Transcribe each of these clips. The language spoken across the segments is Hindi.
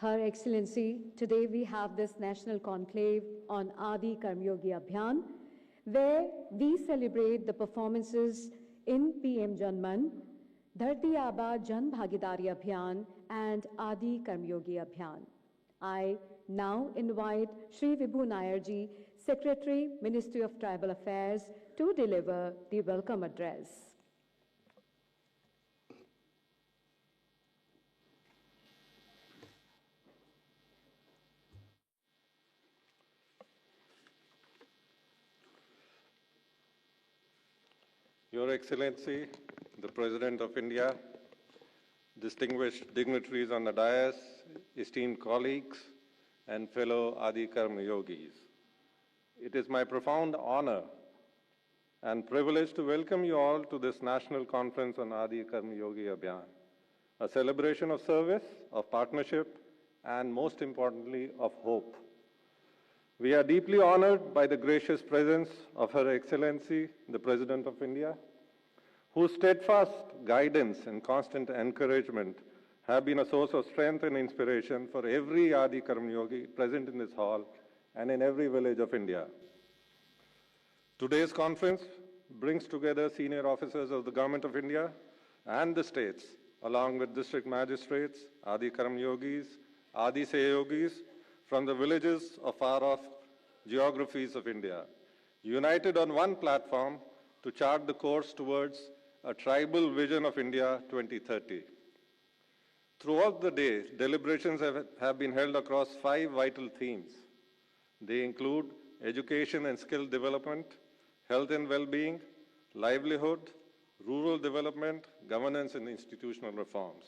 Her Excellency, today we have this national conclave on Adi Karmyogi Abhiyan, where we celebrate the performances in PM Janman, Dharti Aaba Jan Bhagidari Abhiyan, and Adi Karmyogi Abhiyan. I now invite Shri Vibhu Nayarji, Secretary, Ministry of Tribal Affairs, to deliver the welcome address. Your Excellency, the President of India, distinguished dignitaries on the dais, esteemed colleagues, and fellow Adi Karma Yogis. It is my profound honor and privilege to welcome you all to this National Conference on Adi Karma Yogi Abhiyan, a celebration of service, of partnership, and most importantly, of hope. We are deeply honored by the gracious presence of Her Excellency, the President of India, whose steadfast guidance and constant encouragement have been a source of strength and inspiration for every Adi Karma Yogi present in this hall and in every village of India. Today's conference brings together senior officers of the Government of India and the states, along with district magistrates, Adi Karma Yogis, Adi Seyogis, from the villages of far-off geographies of India, united on one platform to chart the course towards a tribal vision of India 2030. Throughout the day, deliberations have been held across 5 vital themes. They include education and skill development, health and well-being, livelihood, rural development, governance and institutional reforms.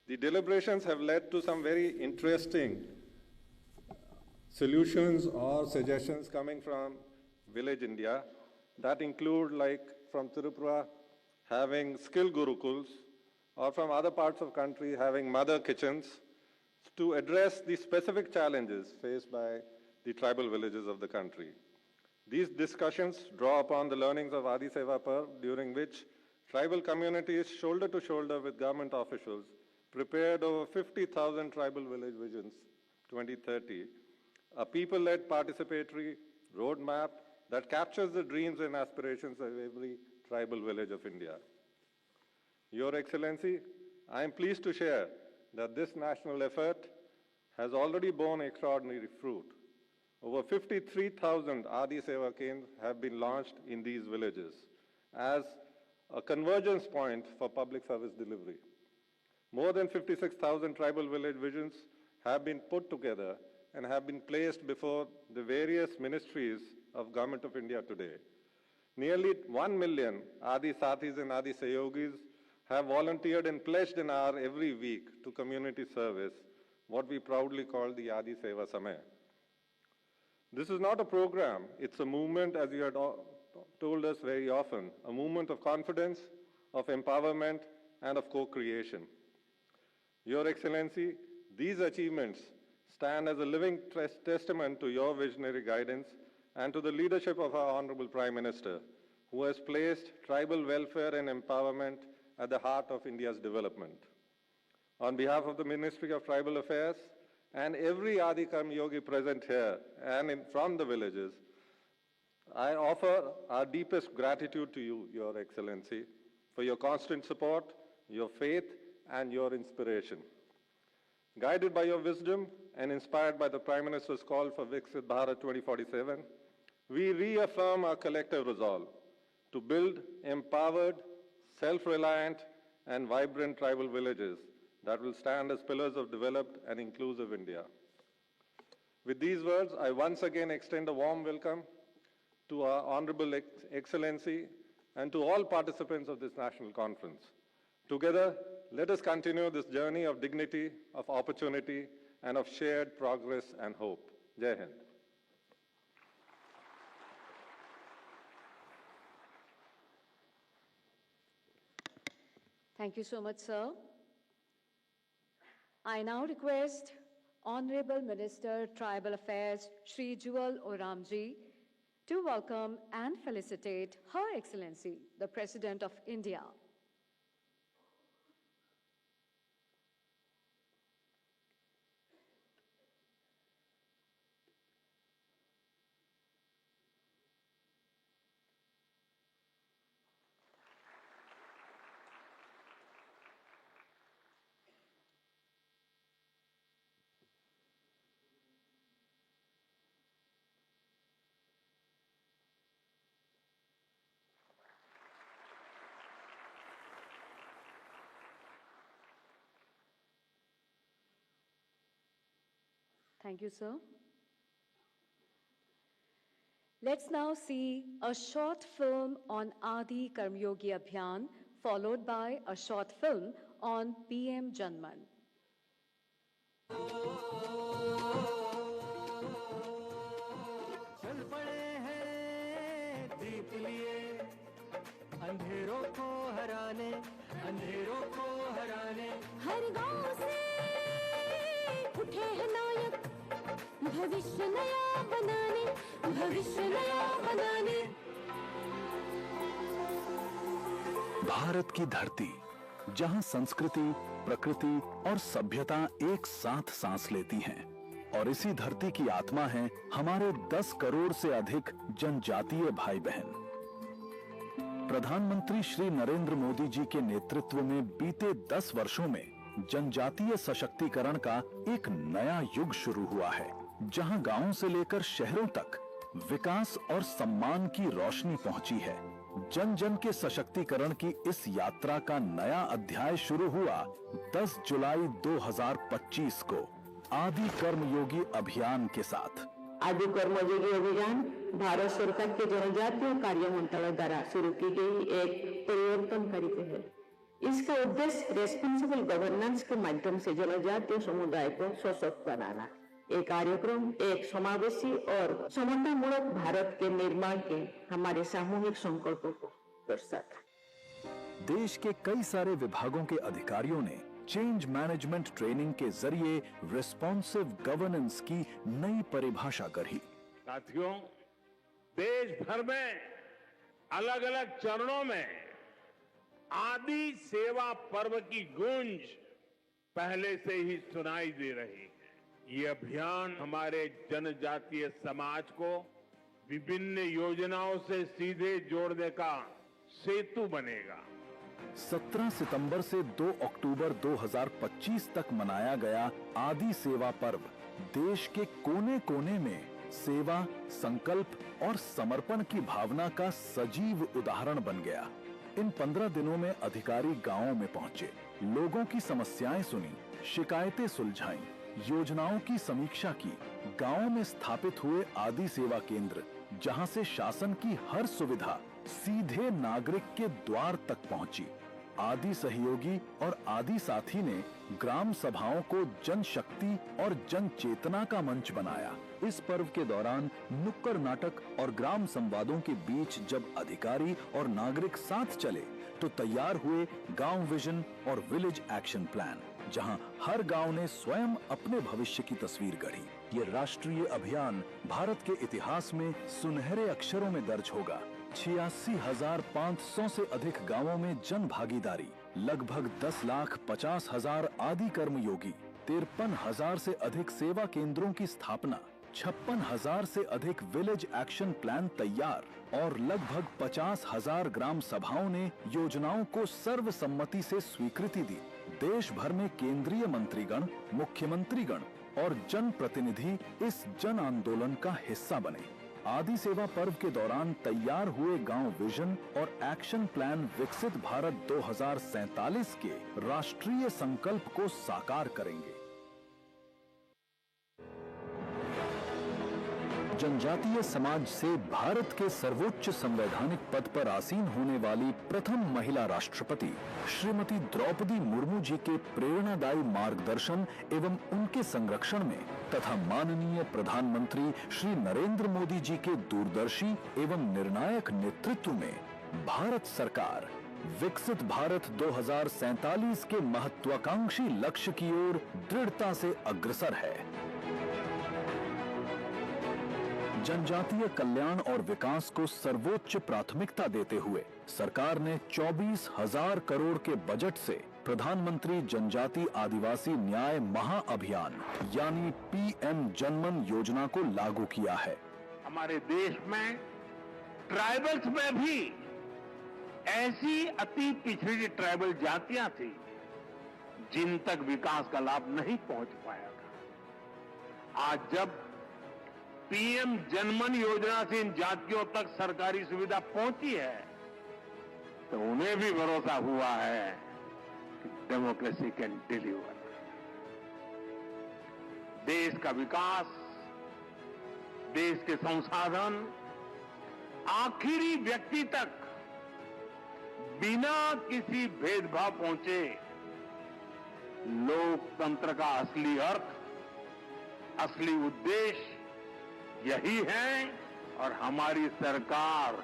The deliberations have led to some very interesting solutions or suggestions coming from village India that include, like from Tripura, having skill gurukuls, or from other parts of country having mother kitchens to address the specific challenges faced by the tribal villages of the country. These discussions draw upon the learnings of Adi Seva Parv, during which tribal communities, shoulder to shoulder with government officials, prepared over 50,000 tribal village visions 2030, a people-led participatory roadmap that captures the dreams and aspirations of every tribal village of India. Your Excellency, I am pleased to share that this national effort has already borne extraordinary fruit. Over 53,000 Adi Seva Kendras have been launched in these villages as a convergence point for public service delivery. More than 56,000 tribal village visions have been put together and have been placed before the various ministries of Government of India today. Nearly 1 million Adi Sathis and Adi Seyogis have volunteered and pledged an hour every week to community service, what we proudly call the Adi Seva Samay. This is not a program, it's a movement, as you had told us very often, a movement of confidence, of empowerment, and of co-creation. Your Excellency, these achievements stand as a living testament to your visionary guidance and to the leadership of our Honorable Prime Minister, who has placed tribal welfare and empowerment at the heart of India's development. On behalf of the Ministry of Tribal Affairs and every Adi Karma Yogi present here and from the villages, I offer our deepest gratitude to you, Your Excellency, for your constant support, your faith, and your inspiration. Guided by your wisdom and inspired by the Prime Minister's call for Viksit Bharat 2047, we reaffirm our collective resolve to build empowered, self-reliant, and vibrant tribal villages that will stand as pillars of developed and inclusive India. With these words, I once again extend a warm welcome to our Honorable Excellency and to all participants of this national conference. Together, let us continue this journey of dignity, of opportunity, and of shared progress and hope. Jai Hind. Thank you so much, sir. I now request Honorable Minister, Tribal Affairs, Shri Jewel Oramji, to welcome and felicitate Her Excellency, the President of India. Thank you, sir. Let's now see a short film on Adi Karmyogi Abhiyan, followed by a short film on PM Janman. चल पड़े हैं दीप लिए अंधेरों को हराने, अंधेरों को हराने। हर गांव से उठे हैं नायक, भविष्य नया बनाने, भविष्य नया बनाने। भारत की धरती, जहां संस्कृति, प्रकृति और सभ्यता एक साथ सांस लेती हैं, और इसी धरती की आत्मा है हमारे 10 करोड़ से अधिक जनजातीय भाई बहन। प्रधानमंत्री श्री नरेंद्र मोदी जी के नेतृत्व में बीते 10 वर्षों में जनजातीय सशक्तिकरण का एक नया युग शुरू हुआ है, जहां गांवों से लेकर शहरों तक विकास और सम्मान की रोशनी पहुंची है। जन जन के सशक्तिकरण की इस यात्रा का नया अध्याय शुरू हुआ 10 जुलाई 2025 को आदि कर्मयोगी अभियान के साथ। आदि कर्मयोगी अभियान भारत सरकार के जनजातीय कार्य मंत्रालय द्वारा शुरू की गई एक परिवर्तनकारी पहल। इसका उद्देश्य रेस्पॉन्सिबल गवर्नेंस के माध्यम से जनजातीय समुदाय को सशक्त बनाना। ये कार्यक्रम एक समावेशी और समतामूलक भारत के निर्माण के हमारे सामूहिक संकल्पों को दर्शाता है। देश के कई सारे विभागों के अधिकारियों ने चेंज मैनेजमेंट ट्रेनिंग के जरिए रिस्पॉन्सिव गवर्नेंस की नई परिभाषा गढ़ी। साथियों, देश भर में अलग अलग चरणों में आदि सेवा पर्व की गूंज पहले से ही सुनाई दे रही है। ये अभियान हमारे जनजातीय समाज को विभिन्न योजनाओं से सीधे जोड़ने का सेतु बनेगा। 17 सितंबर से 2 अक्टूबर 2025 तक मनाया गया आदि सेवा पर्व देश के कोने कोने में सेवा, संकल्प और समर्पण की भावना का सजीव उदाहरण बन गया। इन 15 दिनों में अधिकारी गांवों में पहुंचे, लोगों की समस्याएं सुनी, शिकायतें सुलझाईं, योजनाओं की समीक्षा की। गांवों में स्थापित हुए आदि सेवा केंद्र, जहां से शासन की हर सुविधा सीधे नागरिक के द्वार तक पहुंची। आदि सहयोगी और आदि साथी ने ग्राम सभाओं को जनशक्ति और जन चेतना का मंच बनाया। इस पर्व के दौरान नुक्कड़ नाटक और ग्राम संवादों के बीच जब अधिकारी और नागरिक साथ चले तो तैयार हुए गांव विजन और विलेज एक्शन प्लान, जहां हर गांव ने स्वयं अपने भविष्य की तस्वीर गढ़ी। ये राष्ट्रीय अभियान भारत के इतिहास में सुनहरे अक्षरों में दर्ज होगा। 86,500 से अधिक गांवों में जन भागीदारी, लगभग 10,50,000 आदि कर्मयोगी, 53,000 से अधिक सेवा केंद्रों की स्थापना, 56,000 से अधिक विलेज एक्शन प्लान तैयार और लगभग 50,000 ग्राम सभाओं ने योजनाओं को सर्वसम्मति से स्वीकृति दी। देश भर में केंद्रीय मंत्रीगण, मुख्यमंत्रीगण और जन प्रतिनिधि इस जन आंदोलन का हिस्सा बने। आदि सेवा पर्व के दौरान तैयार हुए गांव विजन और एक्शन प्लान विकसित भारत 2047 के राष्ट्रीय संकल्प को साकार करेंगे। जनजातीय समाज से भारत के सर्वोच्च संवैधानिक पद पर आसीन होने वाली प्रथम महिला राष्ट्रपति श्रीमती द्रौपदी मुर्मू जी के प्रेरणादायी मार्गदर्शन एवं उनके संरक्षण में तथा माननीय प्रधानमंत्री श्री नरेंद्र मोदी जी के दूरदर्शी एवं निर्णायक नेतृत्व में भारत सरकार विकसित भारत 2047 के महत्वाकांक्षी लक्ष्य की ओर दृढ़ता से अग्रसर है। जनजातीय कल्याण और विकास को सर्वोच्च प्राथमिकता देते हुए सरकार ने 24,000 करोड़ के बजट से प्रधानमंत्री जनजाति आदिवासी न्याय महाअभियान यानी पीएम जनमन योजना को लागू किया है। हमारे देश में ट्राइबल्स में भी ऐसी अति पिछड़ी ट्राइबल जातियां थी जिन तक विकास का लाभ नहीं पहुंच पाया था। आज जब पीएम जनमन योजना से इन जातियों तक सरकारी सुविधा पहुंची है तो उन्हें भी भरोसा हुआ है कि डेमोक्रेसी कैन डिलीवर। देश का विकास, देश के संसाधन आखिरी व्यक्ति तक बिना किसी भेदभाव पहुंचे, लोकतंत्र का असली अर्थ, असली उद्देश्य यही है और हमारी सरकार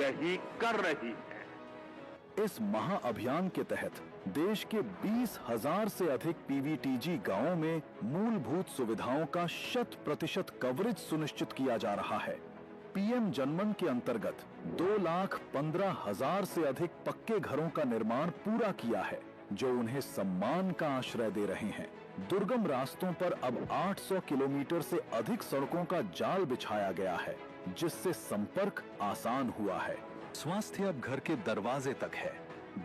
यही कर रही है। इस महाअभियान के तहत देश के 20,000 से अधिक पीवीटीजी गांवों में मूलभूत सुविधाओं का 100% कवरेज सुनिश्चित किया जा रहा है। पीएम जनमन के अंतर्गत 2,15,000 से अधिक पक्के घरों का निर्माण पूरा किया है, जो उन्हें सम्मान का आश्रय दे रहे हैं। दुर्गम रास्तों पर अब 800 किलोमीटर से अधिक सड़कों का जाल बिछाया गया है, जिससे संपर्क आसान हुआ है। स्वास्थ्य अब घर के दरवाजे तक है,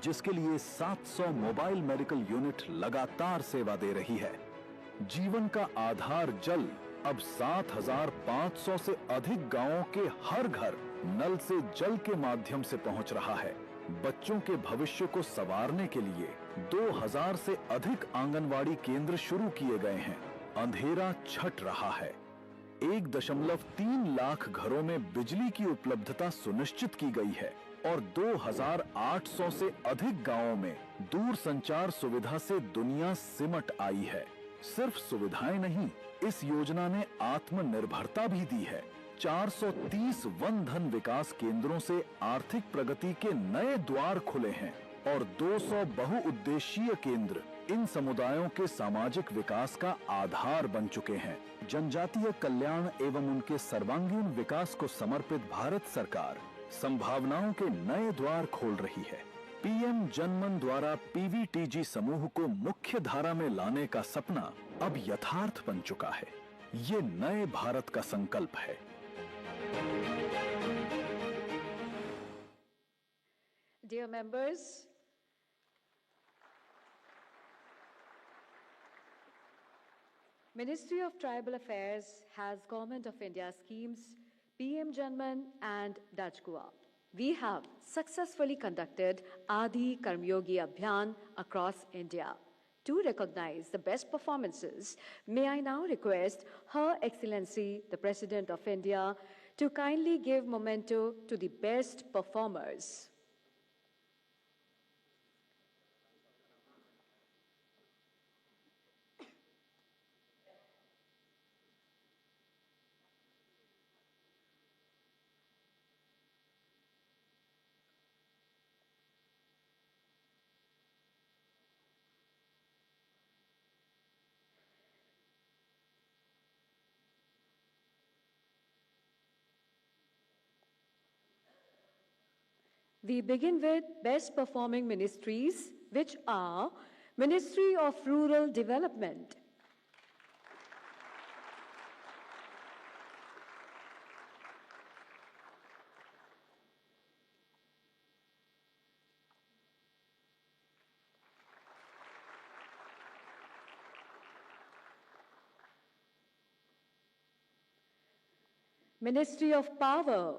जिसके लिए 700 मोबाइल मेडिकल यूनिट लगातार सेवा दे रही है। जीवन का आधार जल अब 7,500 से अधिक गांवों के हर घर नल से जल के माध्यम से पहुंच रहा है। बच्चों के भविष्य को संवारने के लिए 2,000 से अधिक आंगनवाड़ी केंद्र शुरू किए गए हैं। अंधेरा छट रहा है। 1.3 लाख घरों में बिजली की उपलब्धता सुनिश्चित की गई है और 2,800 से अधिक गांवों में दूर संचार सुविधा से दुनिया सिमट आई है। सिर्फ सुविधाएं नहीं, इस योजना ने आत्मनिर्भरता भी दी है। 430 वन धन विकास केंद्रों से आर्थिक प्रगति के नए द्वार खुले हैं और 200 बहुउद्देशीय केंद्र इन समुदायों के सामाजिक विकास का आधार बन चुके हैं। जनजातीय कल्याण एवं उनके सर्वांगीण विकास को समर्पित भारत सरकार संभावनाओं के नए द्वार खोल रही है। पीएम जनमन द्वारा पीवीटीजी समूह को मुख्य धारा में लाने का सपना अब यथार्थ बन चुका है। ये नए भारत का संकल्प है। Dear members, Ministry of Tribal Affairs has Government of India schemes PM Janman and Dajkua. We have successfully conducted Adi Karmyogi Abhiyan across India. To recognize the best performances, may I now request Her Excellency, the President of India, to kindly give memento to the best performers. We begin with best performing ministries, which are Ministry of Rural Development, Ministry of Power,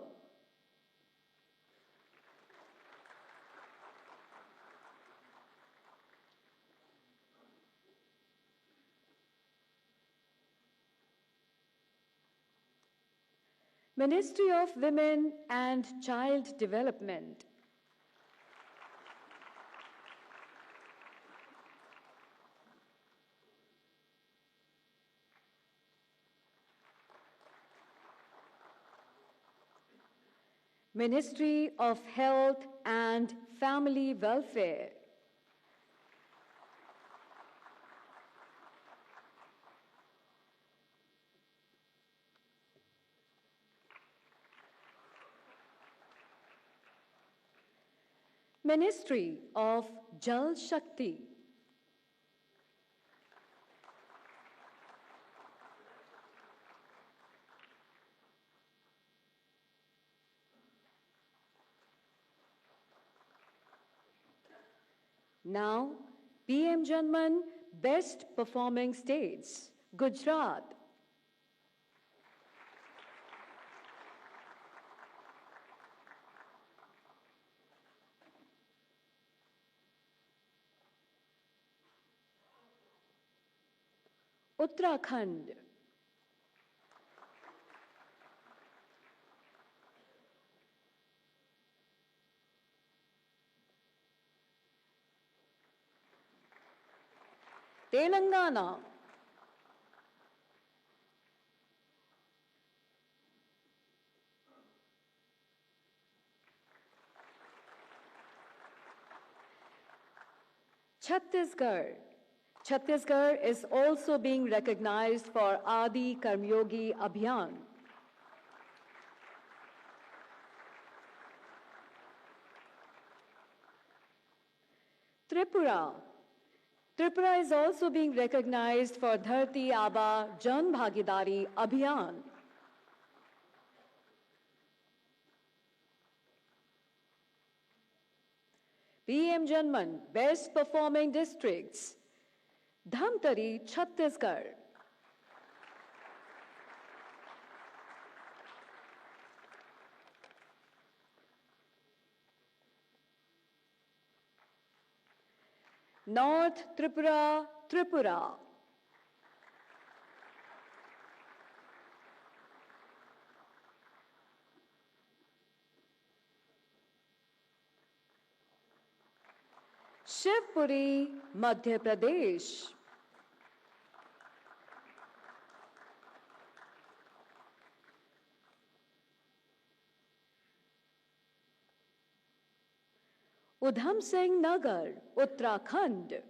Ministry of Women and Child Development, Ministry of Health and Family Welfare, Ministry of Jal Shakti, now PM Janman Best Performing States, Gujarat, Uttarakhand. Telangana. Chhattisgarh. Chhattisgarh is also being recognized for Adi Karmyogi Abhiyan. Tripura. Tripura is also being recognized for Dharti Aba Jan Bhagidari Abhiyan. PM Janman, Best Performing Districts. Dhamtari, Chhattisgarh. North Tripura, Tripura. Shivpuri, Madhya Pradesh. Udham Singh Nagar, Uttarakhand.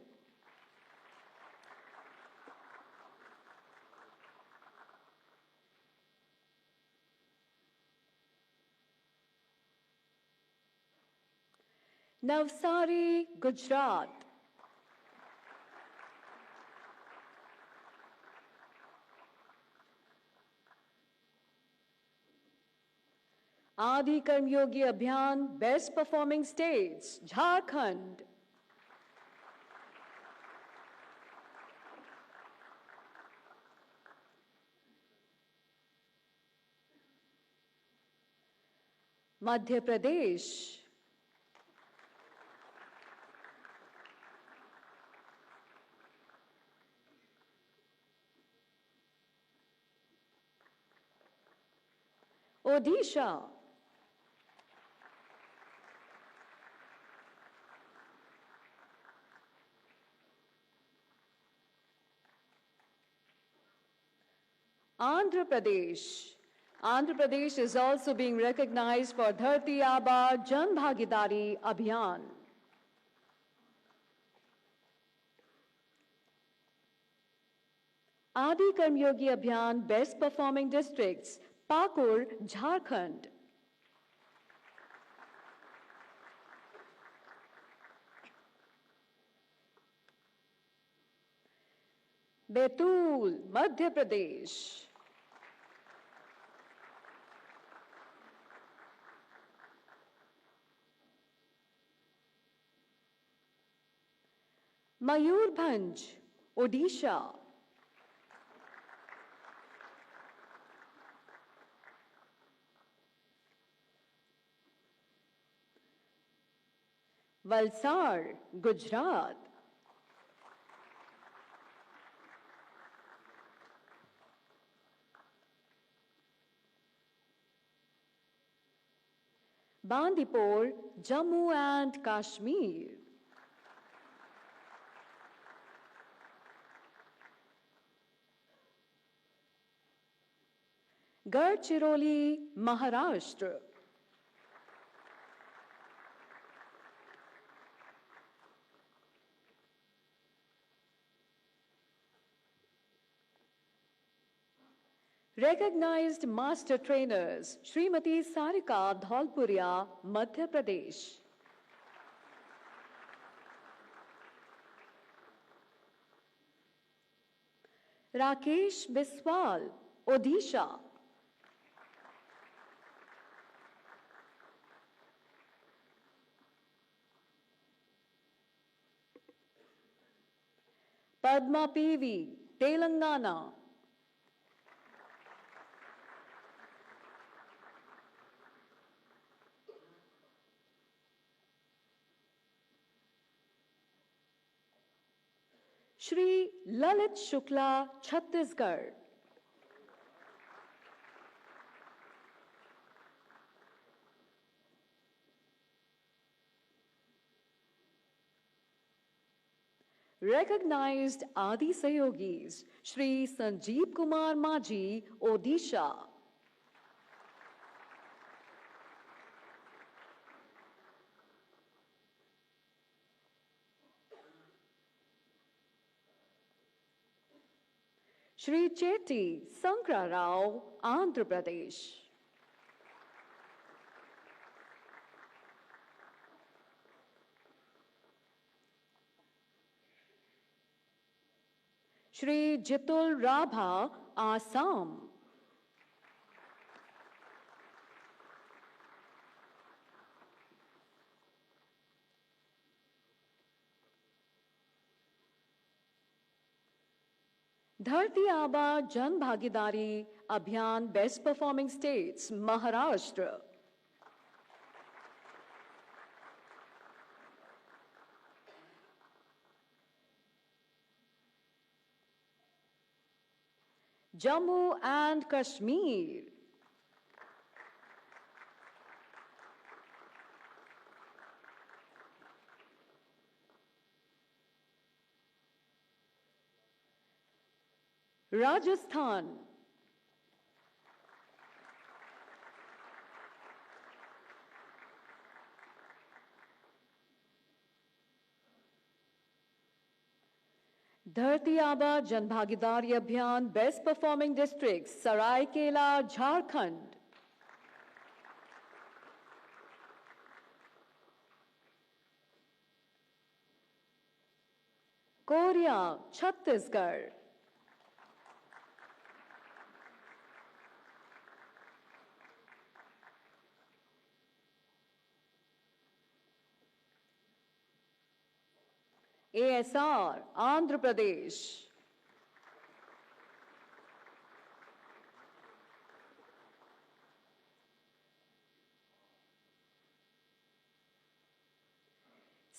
Navsari, Gujarat. Adi Karmyogi Abhiyan, Best Performing States, Jharkhand. Madhya Pradesh. Odisha. Andhra Pradesh. Andhra Pradesh is also being recognized for Dharti Aba Jan Bhagidari Abhiyan. Adi Karmyogi Abhiyan, Best Performing Districts, Pakur, Jharkhand. Betul, Madhya Pradesh. Mayurbhanj, Odisha. Valsad, Gujarat. Bandipur, Jammu and Kashmir. Gadchiroli, Maharashtra. Recognized Master Trainers, Srimati Sarika Dholpuria, Madhya Pradesh. Rakesh Biswal, Odisha. Padma PV, Telangana. Shri Lalit Shukla, Chhattisgarh. Recognized Adi Sayogis, Shri Sanjeev Kumar Maji, Odisha. Shri Chetty Sankra Rao, Andhra Pradesh. Shri Jitul Rabha, Assam. Dharti Aba Jan Bhagidari Abhiyan Best Performing States, Maharashtra. Jammu and Kashmir. Rajasthan. Dharti Aba Jan Bhagidari Abhiyan Best Performing Districts, Saraikela, Jharkhand. Korea, Chhattisgarh. ASR, Andhra Pradesh.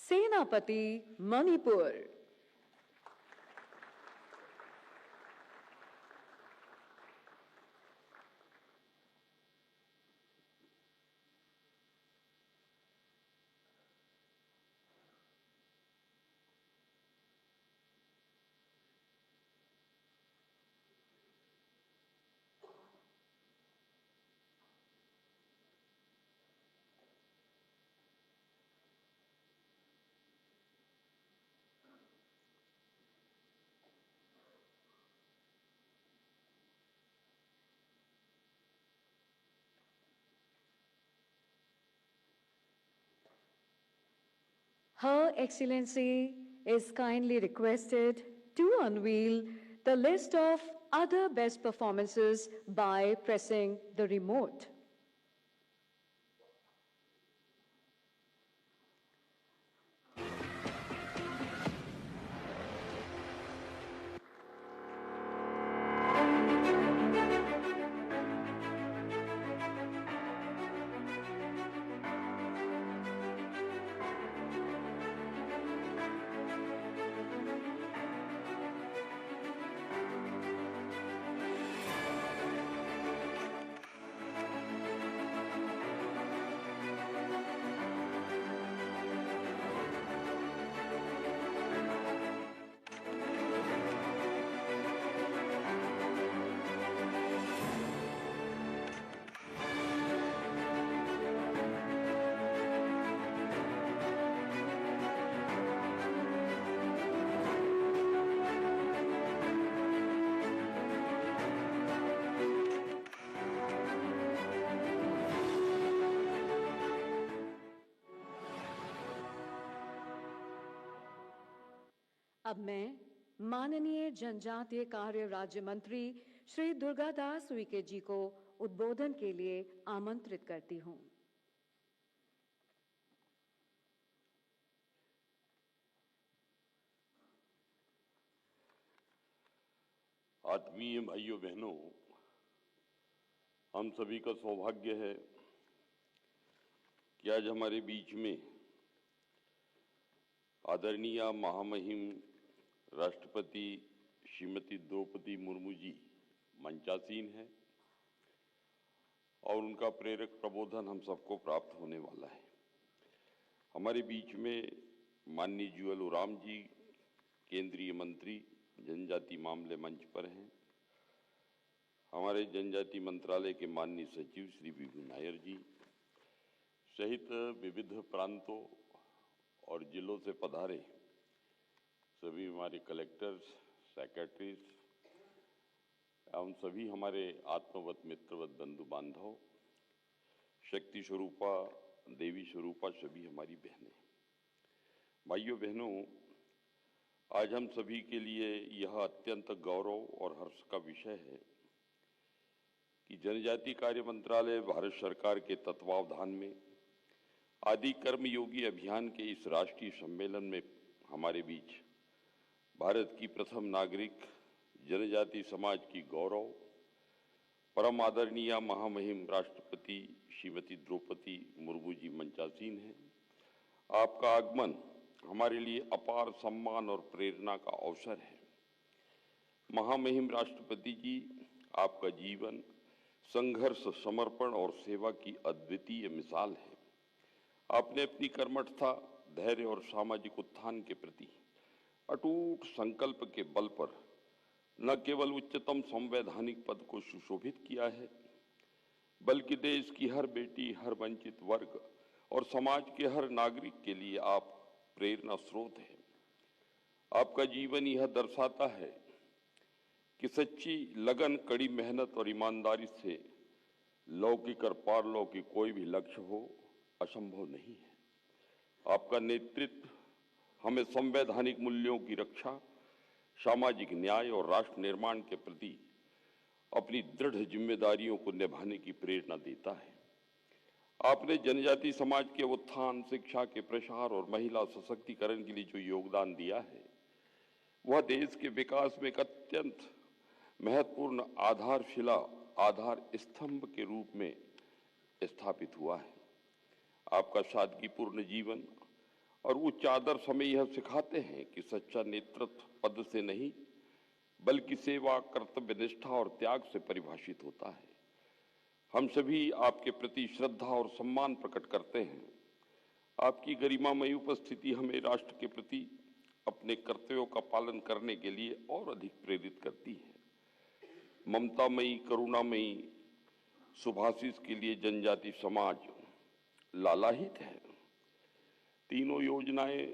Senapati, Manipur. Her Excellency is kindly requested to unveil the list of other best performances by pressing the remote. अब मैं माननीय जनजातीय कार्य राज्य मंत्री श्री दुर्गादास उइके जी को उद्बोधन के लिए आमंत्रित करती हूं। आत्मीय भाइयों बहनों, हम सभी का सौभाग्य है कि आज हमारे बीच में आदरणीय महामहिम राष्ट्रपति श्रीमती द्रौपदी मुर्मू जी मंचासीन है और उनका प्रेरक प्रबोधन हम सबको प्राप्त होने वाला है। हमारे बीच में माननीय जुएल ओराम जी, केंद्रीय मंत्री जनजाति मामले मंच पर हैं। हमारे जनजाति मंत्रालय के माननीय सचिव श्री विभू नायर जी सहित विविध प्रांतों और जिलों से पधारे सभी हमारे कलेक्टर्स, सेक्रेटरीज एवं सभी हमारे आत्मवत मित्रवत बंधु बांधव, शक्ति स्वरूपा, देवी स्वरूपा, सभी हमारी बहनें, भाइयों बहनों, आज हम सभी के लिए यह अत्यंत गौरव और हर्ष का विषय है कि जनजाति कार्य मंत्रालय भारत सरकार के तत्वावधान में आदि कर्मयोगी अभियान के इस राष्ट्रीय सम्मेलन में हमारे बीच भारत की प्रथम नागरिक जनजाति समाज की गौरव परम आदरणीय महामहिम राष्ट्रपति श्रीमती द्रौपदी मुर्मू जी मंचासीन है। आपका आगमन हमारे लिए अपार सम्मान और प्रेरणा का अवसर है। महामहिम राष्ट्रपति जी, आपका जीवन संघर्ष, समर्पण और सेवा की अद्वितीय मिसाल है। आपने अपनी कर्मठता, धैर्य और सामाजिक उत्थान के प्रति अटूट संकल्प के बल पर न केवल उच्चतम संवैधानिक पद को सुशोभित किया है, बल्कि देश की हर बेटी, हर वंचित वर्ग और समाज के हर नागरिक के लिए आप प्रेरणा स्रोत हैं। आपका जीवन यह दर्शाता है कि सच्ची लगन, कड़ी मेहनत और ईमानदारी से लौकिक और पारलौकिक कोई भी लक्ष्य हो असंभव नहीं है। आपका नेतृत्व हमें संवैधानिक मूल्यों की रक्षा, सामाजिक न्याय और राष्ट्र निर्माण के प्रति अपनी दृढ़ जिम्मेदारियों को निभाने की प्रेरणा देता है। आपने जनजाति समाज के उत्थान, शिक्षा के प्रसार और महिला सशक्तिकरण के लिए जो योगदान दिया है, वह देश के विकास में एक अत्यंत महत्वपूर्ण आधारशिला, आधार स्तंभ के रूप में स्थापित हुआ है। आपका सादगीपूर्ण जीवन और उच्च आदर्श हमें यह सिखाते हैं कि सच्चा नेतृत्व पद से नहीं बल्कि सेवा, कर्तव्य निष्ठा और त्याग से परिभाषित होता है। हम सभी आपके प्रति श्रद्धा और सम्मान प्रकट करते हैं। आपकी गरिमामयी उपस्थिति हमें राष्ट्र के प्रति अपने कर्तव्यों का पालन करने के लिए और अधिक प्रेरित करती है। ममतामयी, करुणामयी सुभाषिस के लिए जनजाति समाज लालायित है। तीनों योजनाएं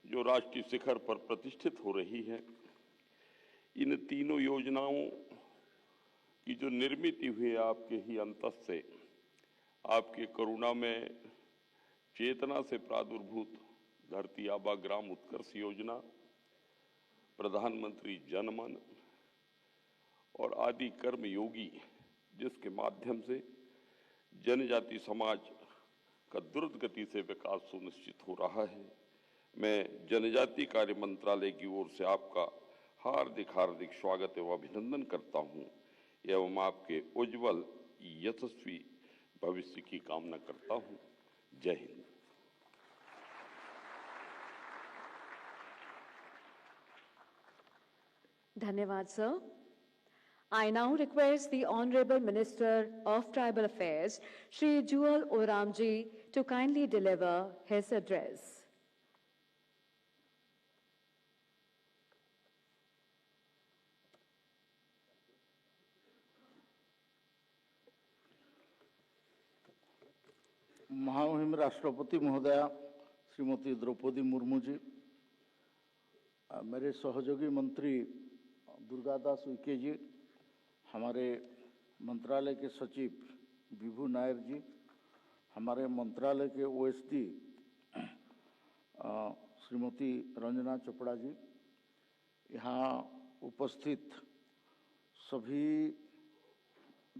जो राष्ट्रीय शिखर पर प्रतिष्ठित हो रही है, इन तीनों योजनाओं की जो निर्मित हुई है आपके ही अंतस से, आपके करुणा में चेतना से प्रादुर्भूत धरती आबा ग्राम उत्कर्ष योजना, प्रधानमंत्री जनमन और आदि कर्म योगी, जिसके माध्यम से जनजाति समाज का द्रुत गति से विकास सुनिश्चित हो रहा है। मैं जनजाति कार्य मंत्रालय की ओर से आपका हार्दिक हार्दिक स्वागत एवं अभिनंदन करता हूं एवं आपके उज्जवल यशस्वी भविष्य की कामना करता हूं। जय हिंद। धन्यवाद sir. I now request the Honorable Minister of Tribal Affairs, Shri Juel Oram ji, to kindly deliver his address. महामहिम राष्ट्रपति महोदया श्रीमती द्रौपदी मुर्मू जी, मेरे सहयोगी मंत्री दुर्गादास उइके जी, हमारे मंत्रालय के सचिव विभू नायर जी, हमारे मंत्रालय के ओएसडी श्रीमती रंजना चोपड़ा जी, यहाँ उपस्थित सभी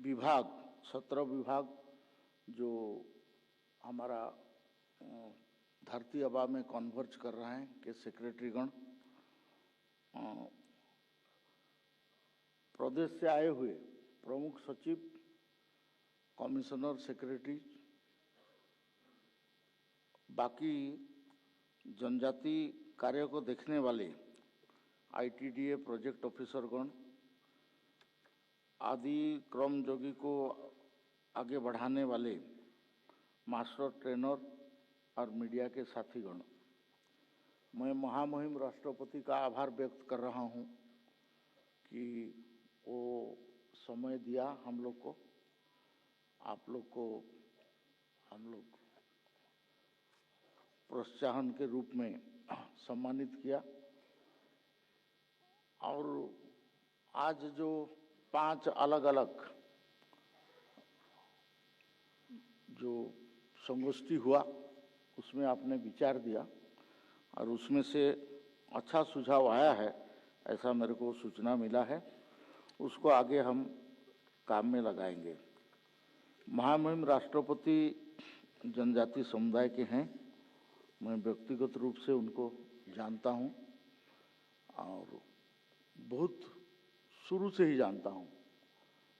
विभाग, 17 विभाग जो हमारा धरती आबा में कन्वर्ज कर रहे हैं के सेक्रेटरीगण, प्रदेश से आए हुए प्रमुख सचिव, कमिश्नर, सेक्रेटरी, बाकी जनजाति कार्य को देखने वाले ITDA प्रोजेक्ट ऑफिसरगण, आदि कर्मयोगी को आगे बढ़ाने वाले मास्टर ट्रेनर और मीडिया के साथीगण, मैं महामहिम राष्ट्रपति का आभार व्यक्त कर रहा हूं कि वो समय दिया हम लोग को, आप लोग को हम लोग प्रोत्साहन के रूप में सम्मानित किया। और आज जो 5 अलग अलग जो संगोष्ठी हुआ उसमें आपने विचार दिया और उसमें से अच्छा सुझाव आया है, ऐसा मेरे को सूचना मिला है, उसको आगे हम काम में लगाएंगे। महामहिम राष्ट्रपति जनजाति समुदाय के हैं, मैं व्यक्तिगत रूप से उनको जानता हूं और बहुत शुरू से ही जानता हूं।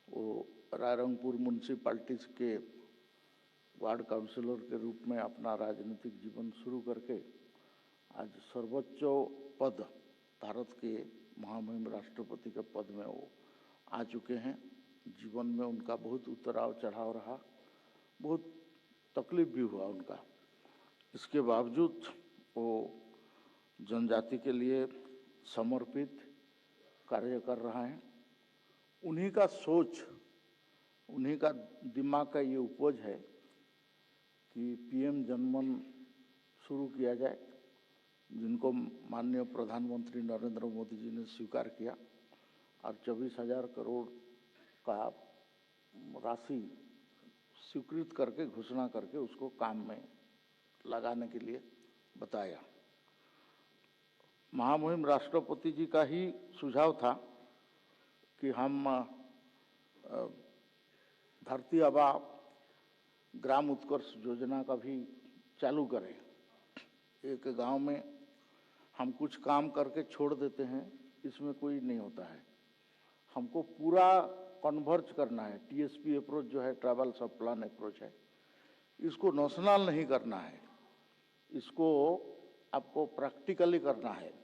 वो रायरंगपुर म्यूनसिपालिटी के वार्ड काउंसिलर के रूप में अपना राजनीतिक जीवन शुरू करके आज सर्वोच्च पद भारत के महामहिम राष्ट्रपति के पद में वो आ चुके हैं। जीवन में उनका बहुत उतराव चढ़ाव रहा, बहुत तकलीफ भी हुआ उनका। इसके बावजूद वो जनजाति के लिए समर्पित कार्य कर रहा है। उन्हीं का सोच, उन्हीं का दिमाग का ये उपज है कि PM जनमन शुरू किया जाए, जिनको माननीय प्रधानमंत्री नरेंद्र मोदी जी ने स्वीकार किया और 24,000 करोड़ का राशि स्वीकृत करके घोषणा करके उसको काम में लगाने के लिए बताया। महामहिम राष्ट्रपति जी का ही सुझाव था कि हम धरती आबा ग्राम उत्कर्ष योजना का भी चालू करें। एक गांव में हम कुछ काम करके छोड़ देते हैं, इसमें कोई नहीं होता है। हमको पूरा कन्वर्ज करना है। TSP अप्रोच जो है, ट्राइबल सब प्लान अप्रोच है, इसको नॉशनल नहीं करना है, इसको आपको प्रैक्टिकली करना है।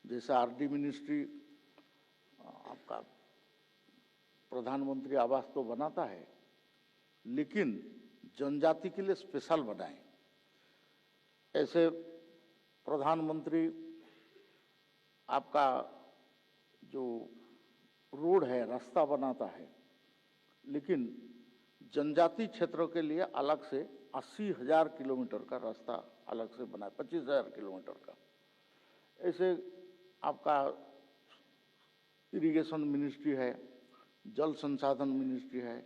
जैसे RD मिनिस्ट्री आपका प्रधानमंत्री आवास तो बनाता है, लेकिन जनजाति के लिए स्पेशल बनाएं। ऐसे प्रधानमंत्री आपका जो रोड है, रास्ता बनाता है, लेकिन जनजाति क्षेत्रों के लिए अलग से 80,000 किलोमीटर का रास्ता अलग से बनाए, 25,000 किलोमीटर का। ऐसे आपका इरिगेशन मिनिस्ट्री है, जल संसाधन मिनिस्ट्री है,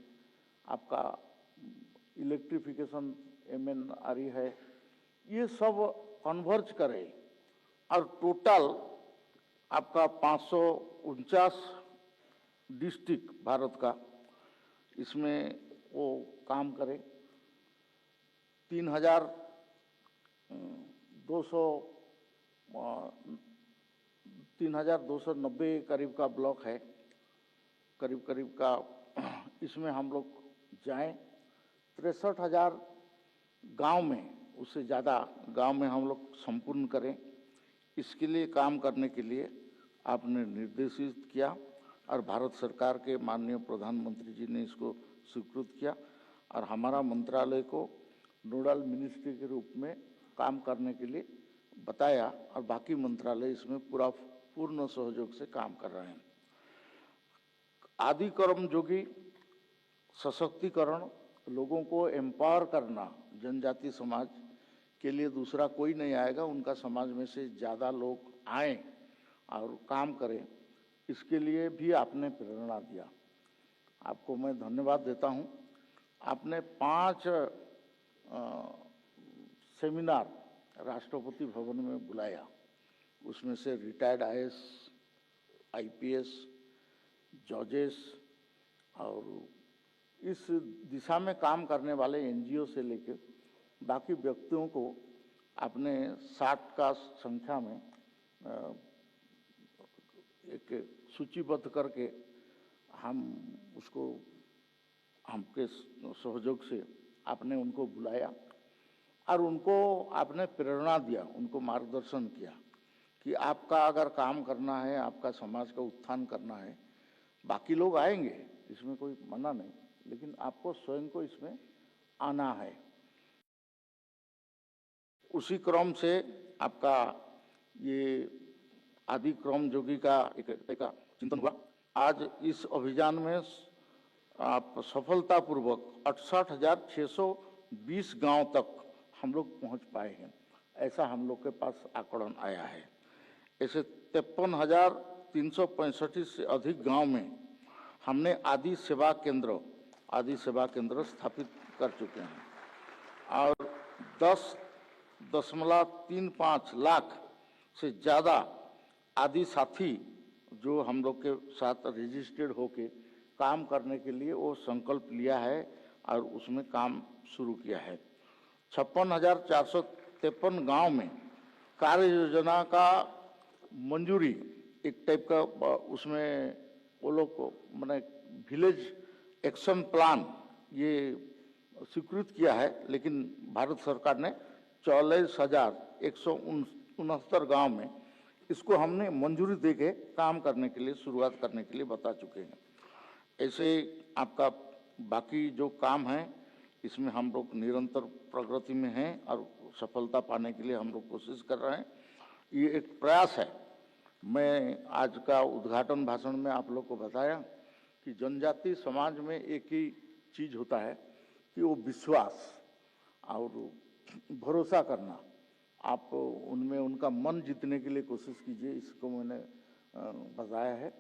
आपका इलेक्ट्रिफिकेशन MNRE है, ये सब कन्वर्ज करें और टोटल आपका 549 डिस्ट्रिक्ट भारत का, इसमें वो काम करे। 3,290 करीब का ब्लॉक है, करीब करीब का, इसमें हम लोग जाएं। 63,000 गांव में, उससे ज़्यादा गांव में हम लोग संपूर्ण करें। इसके लिए काम करने के लिए आपने निर्देशित किया और भारत सरकार के माननीय प्रधानमंत्री जी ने इसको स्वीकृत किया और हमारा मंत्रालय को नोडल मिनिस्ट्री के रूप में काम करने के लिए बताया और बाकी मंत्रालय इसमें पूर्ण सहयोग से काम कर रहे हैं। आदि कर्मयोगी सशक्तिकरण, लोगों को एम्पावर करना, जनजाति समाज के लिए दूसरा कोई नहीं आएगा, उनका समाज में से ज़्यादा लोग आएं और काम करें, इसके लिए भी आपने प्रेरणा दिया। आपको मैं धन्यवाद देता हूं। आपने 5 सेमिनार राष्ट्रपति भवन में बुलाया, उसमें से रिटायर्ड IAS, IPS, जजेस और इस दिशा में काम करने वाले NGO से लेकर बाकी व्यक्तियों को आपने 60 का संख्या में एक सूचीबद्ध करके हम उसको हमके सहयोग से आपने उनको बुलाया और उनको आपने प्रेरणा दिया, उनको मार्गदर्शन किया कि आपका अगर काम करना है, आपका समाज का उत्थान करना है, बाकी लोग आएंगे, इसमें कोई मना नहीं, लेकिन आपको स्वयं को इसमें आना है। उसी क्रम से आपका ये आदि क्रम योगी का एक चिंतन हुआ। आज इस अभियान में आप सफलतापूर्वक 68,620 गांव तक हम लोग पहुंच पाए हैं, ऐसा हम लोग के पास आंकड़न आया है। ऐसे 53,365 से अधिक गांव में हमने आदि सेवा केंद्र स्थापित कर चुके हैं और 10.35 लाख से ज़्यादा आदि साथी जो हम लोग के साथ रजिस्टर्ड होके काम करने के लिए वो संकल्प लिया है और उसमें काम शुरू किया है। 56,453 गांव में कार्य योजना का मंजूरी, एक टाइप का उसमें वो लोग को मैंने विलेज एक्शन प्लान ये स्वीकृत किया है, लेकिन भारत सरकार ने 44,169 गांव में इसको हमने मंजूरी देके काम करने के लिए, शुरुआत करने के लिए बता चुके हैं। ऐसे आपका बाकी जो काम है इसमें हम लोग निरंतर प्रगति में हैं और सफलता पाने के लिए हम लोग कोशिश कर रहे हैं। ये एक प्रयास है। मैं आज का उद्घाटन भाषण में आप लोग को बताया कि जनजाति समाज में एक ही चीज होता है कि वो विश्वास और भरोसा करना। आप उनमें उनका मन जीतने के लिए कोशिश कीजिए, इसको मैंने बताया है।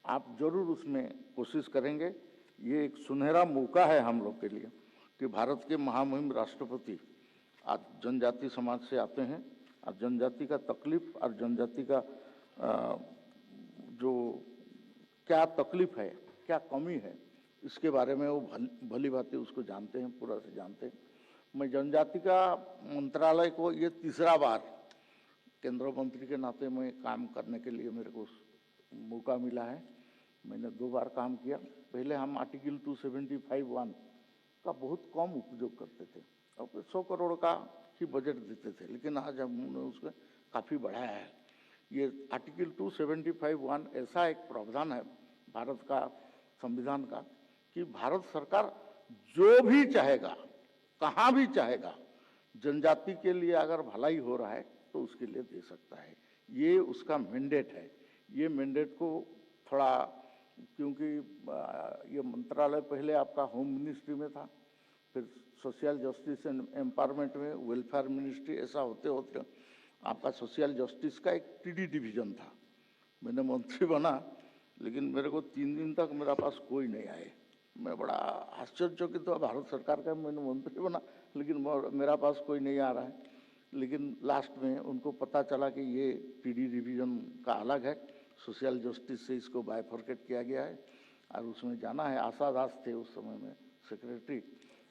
आप जरूर उसमें कोशिश करेंगे। ये एक सुनहरा मौका है हम लोग के लिए कि भारत के महामहिम राष्ट्रपति आज जनजाति समाज से आते हैं और जनजाति का तकलीफ और जनजाति का जो क्या तकलीफ है, क्या कमी है, इसके बारे में वो भली भांति उसको जानते हैं, पूरा से जानते हैं। मैं जनजाति का मंत्रालय को ये तीसरा बार केंद्रीय मंत्री के नाते में काम करने के लिए मेरे को मौका मिला है। मैंने 2 बार काम किया। पहले हम आर्टिकल 275(1) का बहुत कम उपयोग करते थे और 100 करोड़ का ही बजट देते थे, लेकिन आज हमने उसको काफ़ी बढ़ाया है। ये आर्टिकल 275(1) ऐसा एक प्रावधान है भारत का संविधान का कि भारत सरकार जो भी चाहेगा, कहाँ भी चाहेगा, जनजाति के लिए अगर भलाई हो रहा है तो उसके लिए दे सकता है। ये उसका मैंडेट है। ये मैंडेट को थोड़ा, क्योंकि ये मंत्रालय पहले आपका होम मिनिस्ट्री में था, फिर सोशल जस्टिस एंड एम्पावरमेंट में वेलफेयर मिनिस्ट्री, ऐसा होते होते आपका सोशल जस्टिस का एक टीडी डिवीजन था। मैंने मंत्री बना, लेकिन मेरे को 3 दिन तक मेरा पास कोई नहीं आए। मैं बड़ा आश्चर्यचकित हुआ, भारत सरकार का मैंने मंत्री बना लेकिन मेरा पास कोई नहीं आ रहा है। लेकिन लास्ट में उनको पता चला कि ये टीडी डिवीजन का अलग है, सोशल जस्टिस से इसको बाइफर्केट किया गया है और उसमें जाना है। आशा दास थे उस समय में सेक्रेटरी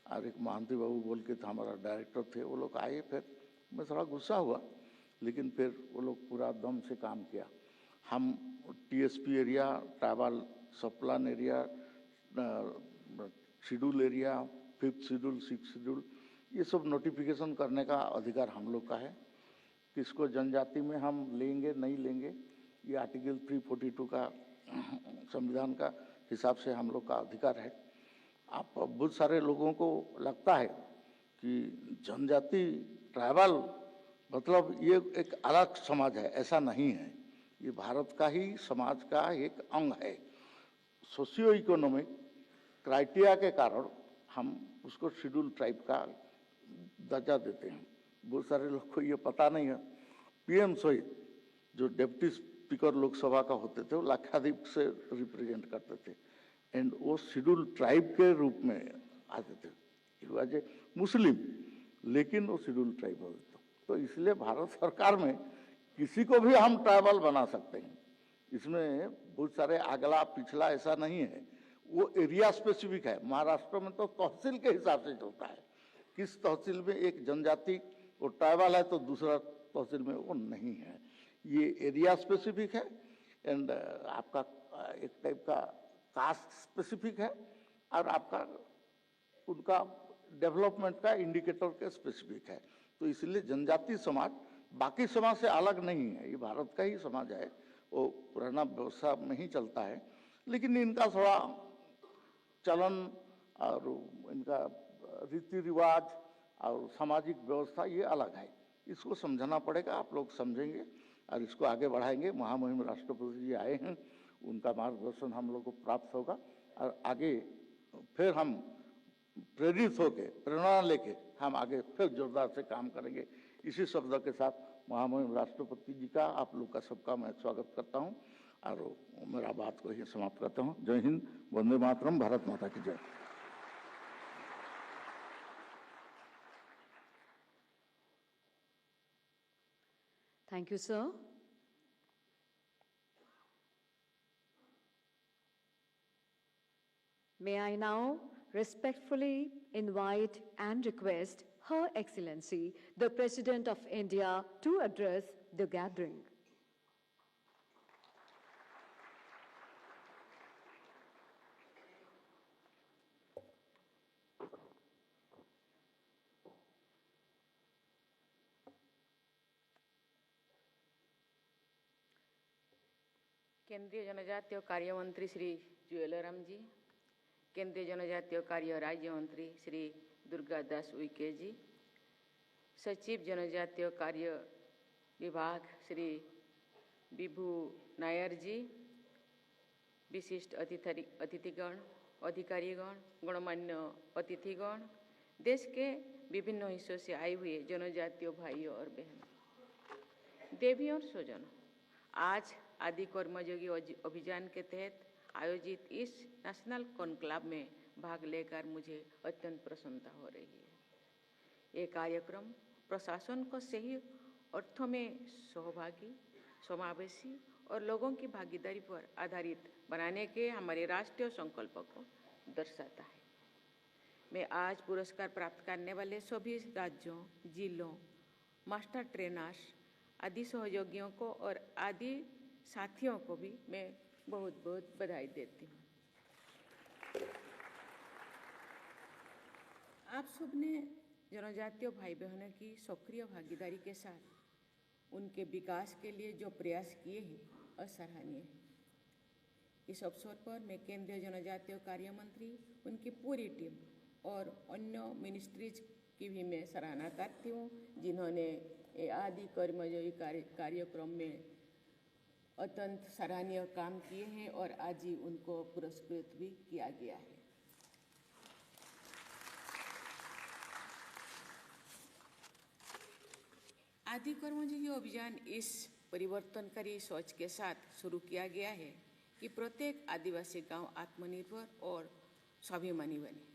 और एक महांती बाबू बोल के था हमारा डायरेक्टर थे। वो लोग आए, फिर मैं थोड़ा गुस्सा हुआ, लेकिन फिर वो लोग पूरा दम से काम किया। हम TSP area, tribal subplan area, schedule area, 5th schedule, 6th schedule, ये सब नोटिफिकेशन करने का अधिकार हम लोग का है। किसको जनजाति में हम लेंगे नहीं लेंगे, ये आर्टिकल 342 का संविधान का हिसाब से हम लोग का अधिकार है। आप बहुत सारे लोगों को लगता है कि जनजाति ट्राइबल मतलब ये एक अलग समाज है, ऐसा नहीं है। ये भारत का ही समाज का एक अंग है। सोशियो इकोनॉमिक क्राइटेरिया के कारण हम उसको शेड्यूल ट्राइब का दर्जा देते हैं। बहुत सारे लोग को ये पता नहीं है। पीएम सहित जो डिप्टी स्पीकर लोकसभा का होते थे वो लाक्षाद्वीप से रिप्रेजेंट करते थे एंड वो शेड्यूल ट्राइब के रूप में आते थे। इट वाज ए मुस्लिम, लेकिन वो शेड्यूल ट्राइब होते थे। तो इसलिए भारत सरकार में किसी को भी हम ट्राइबल बना सकते हैं। इसमें बहुत सारे अगला पिछला ऐसा नहीं है, वो एरिया स्पेसिफिक है। महाराष्ट्र में तो तहसील के हिसाब से चलता है, किस तहसील में एक जनजाति वो ट्राइबल है तो दूसरा तहसील में वो नहीं है। ये एरिया स्पेसिफिक है एंड आपका एक टाइप का कास्ट स्पेसिफिक है और आपका उनका डेवलपमेंट का इंडिकेटर के स्पेसिफिक है। तो इसलिए जनजाति समाज बाकी समाज से अलग नहीं है, ये भारत का ही समाज है, वो पुराना व्यवस्था में ही चलता है, लेकिन इनका थोड़ा चलन और इनका रीति रिवाज और सामाजिक व्यवस्था ये अलग है। इसको समझना पड़ेगा, आप लोग समझेंगे और इसको आगे बढ़ाएंगे। महामहिम राष्ट्रपति जी आए हैं, उनका मार्गदर्शन हम लोग को प्राप्त होगा और आगे फिर हम प्रेरित होके, प्रेरणा लेके हम आगे फिर जोरदार से काम करेंगे। इसी शब्द के साथ महामहिम राष्ट्रपति जी का, आप लोग का सबका मैं स्वागत करता हूं और मेरा बात को ही समाप्त करता हूं। जय हिंद, वंदे मातरम, भारत माता की जय। Thank you, sir. May I now respectfully invite and request Her Excellency, the President of India, to address the gathering. केंद्रीय जनजातीय कार्य मंत्री श्री जुएल ओराम जी, केंद्रीय जनजातीय कार्य राज्य मंत्री श्री दुर्गादास उइके जी, सचिव जनजातीय कार्य विभाग श्री विभू नायर जी, विशिष्ट अतिथिगण, अधिकारीगण, गणमान्य अतिथिगण, देश के विभिन्न हिस्सों से आए हुए जनजातीय भाइयों और बहनों, देवी और स्वजनों, आज आदि कर्मयोगी अभियान के तहत आयोजित इस नेशनल कॉन्क्लेव में भाग लेकर मुझे अत्यंत प्रसन्नता हो रही है। ये कार्यक्रम प्रशासन को सही अर्थों में सहभागी, समावेशी और लोगों की भागीदारी पर आधारित बनाने के हमारे राष्ट्रीय संकल्प को दर्शाता है। मैं आज पुरस्कार प्राप्त करने वाले सभी राज्यों, जिलों, मास्टर ट्रेनर्स, आदि सहयोगियों को और आदि साथियों को भी मैं बहुत बहुत बधाई देती हूँ। आप सबने जनजातीय भाई बहनों की सक्रिय भागीदारी के साथ उनके विकास के लिए जो प्रयास किए हैं, असराहनीय है। इस अवसर पर मैं केंद्रीय जनजातीय कार्य मंत्री, उनकी पूरी टीम और अन्य मिनिस्ट्रीज की भी मैं सराहना करती हूँ, जिन्होंने ये आदि कर्मयोगी कार्यक्रम में अत्यंत सराहनीय काम किए हैं और आज ही उनको पुरस्कृत भी किया गया है। आदि कर्मयोगी अभियान इस परिवर्तनकारी सोच के साथ शुरू किया गया है कि प्रत्येक आदिवासी गांव आत्मनिर्भर और स्वाभिमानी बने।